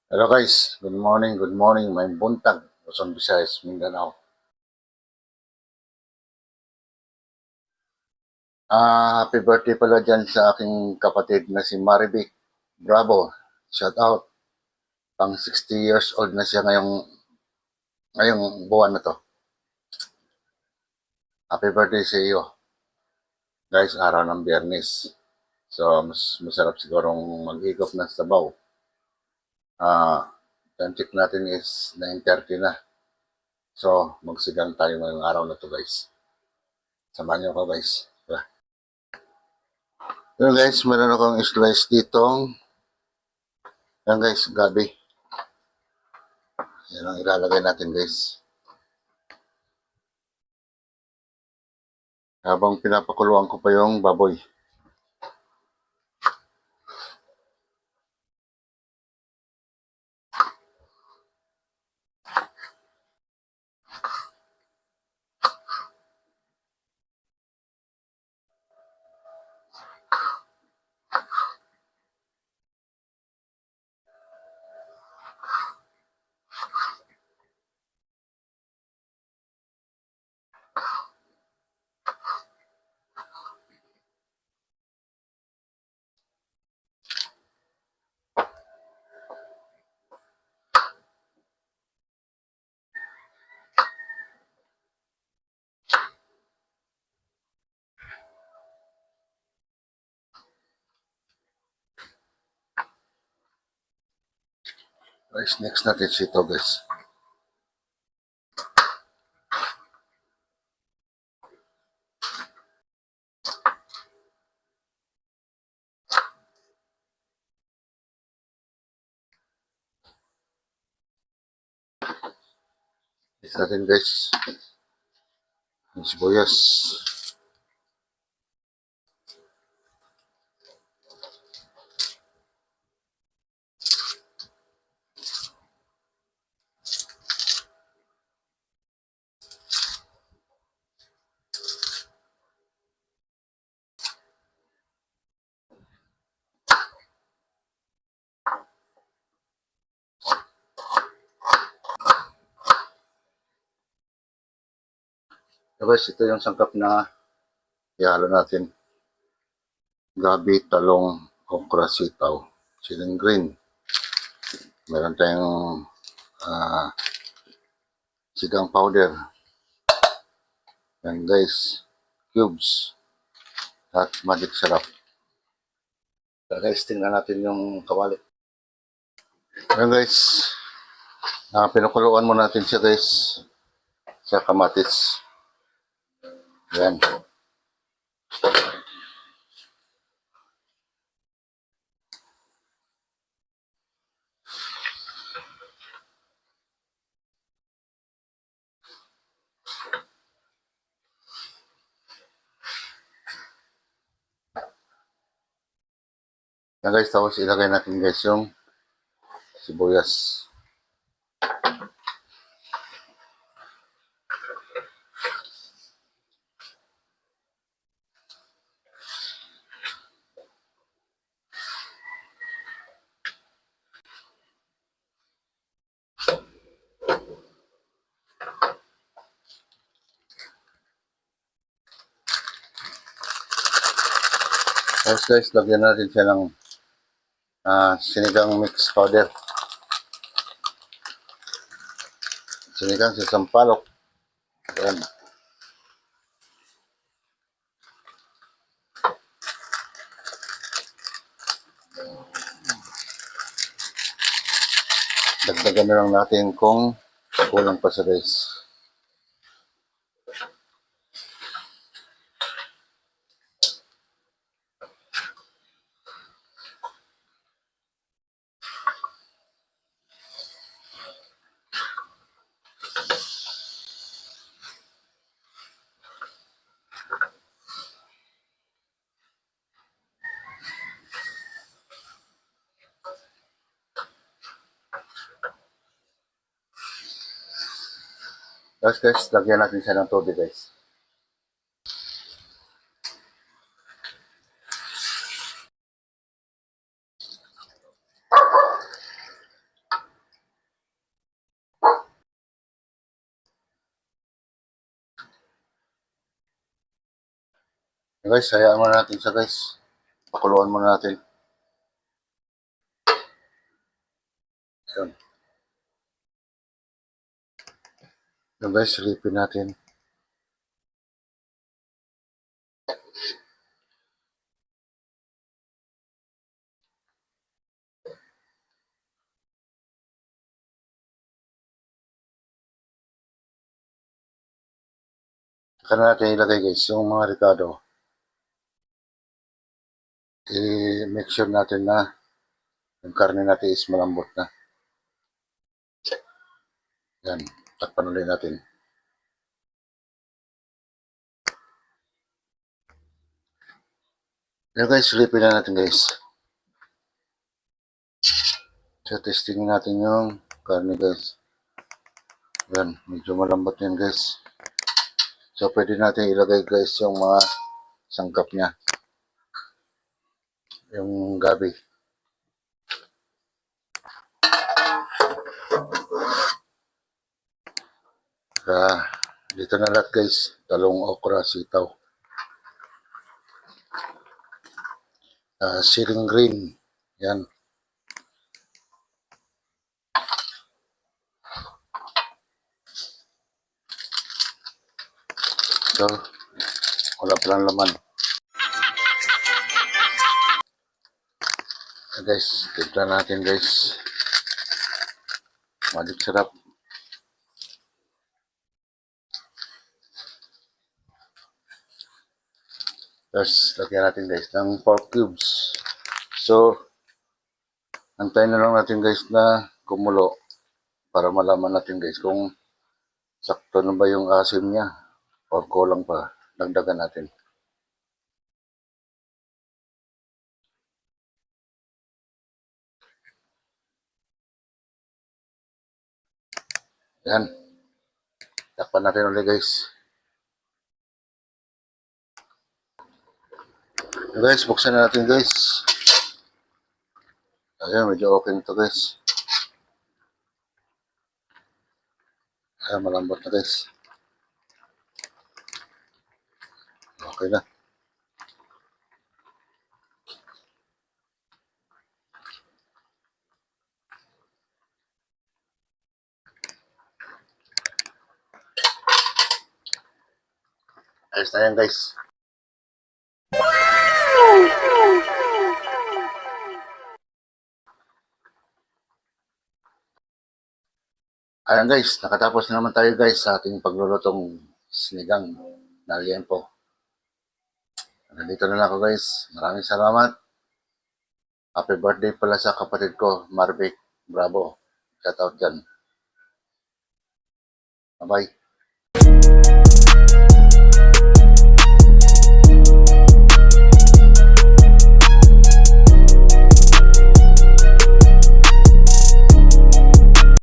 Hello guys, good morning, may buntag, Luzon, Visayas, Mindanao. Happy birthday pala dyan sa aking kapatid na si Marivic Bravo. Shout out, pang 60 years old na siya ngayong buwan na to. Happy birthday sa iyo. Guys, araw ng Biyernes. So, mas masarap sigurong mag-higop ng sabaw. Time check natin is 9:30 na. So, magsigang tayo ngayong araw na to guys. Samahan niyo ako guys. Tara. Yun guys, meron akong slice dito. Yan guys, gabi. Yan ang ilalagay natin guys. Habang pinapakuluan ko pa yung baboy. Guys, next natin sito guys. Next natin guys. Yung sibuyas. So guys, ito yung sangkap na ihalo natin. Gabi, talong, okra, sitaw, siling green. Meron tayong sigang powder. Yan guys, cubes. At magic sarap. So guys, tingnan natin yung kawali. Yan guys, pinakuluan mo natin siya guys sa kamatis. Yan. Yan guys, tapos ilagay natin guys yung sibuyas. Tapos guys, lagyan natin siya ng sinigang mix powder. Sinigang sa sampalok. Ayan. Dagdagan na lang natin kung kulang pa sa guys. Tapos guys, lagyan natin siya ng tubig guys. Guys, hayaan muna natin siya guys. Pakuluan muna natin. Yun. Yun guys, silipin natin. Saka na natin ilagay guys yung mga ricado. I-make sure natin na yung karne natin is malambot na. Yan, takpan ulit natin. Yan guys, silipin na natin guys. So, testing natin yung karne guys. Yan, medyo malambot yan guys. So, pwede natin ilagay guys yung mga sangkap niya. Yung gabi. Dito na lahat guys. Talong, okra, sitaw. Siling green. Yan. So, wala palang laman. Guys, timpla natin guys. Madik sarap. Tapos, lagyan natin guys ng pork cubes. So, antayin na lang natin guys na kumulo para malaman natin guys kung sakto na ba yung asim niya or kulang pa. Dagdagan natin. Yan. Takpan natin ulit guys. Guys, buksan na natin guys. Ayan, medyo okay nito guys. Ayan, malambot na guys. Okay na. Ayos na yan guys. Ayan guys, nakatapos na naman tayo guys sa ating paglulutong sinigang na liempo. Nandito na lang ako guys. Maraming salamat. Happy birthday pala sa kapatid ko, Marvic. Bravo. Shout out dyan. Bye-bye.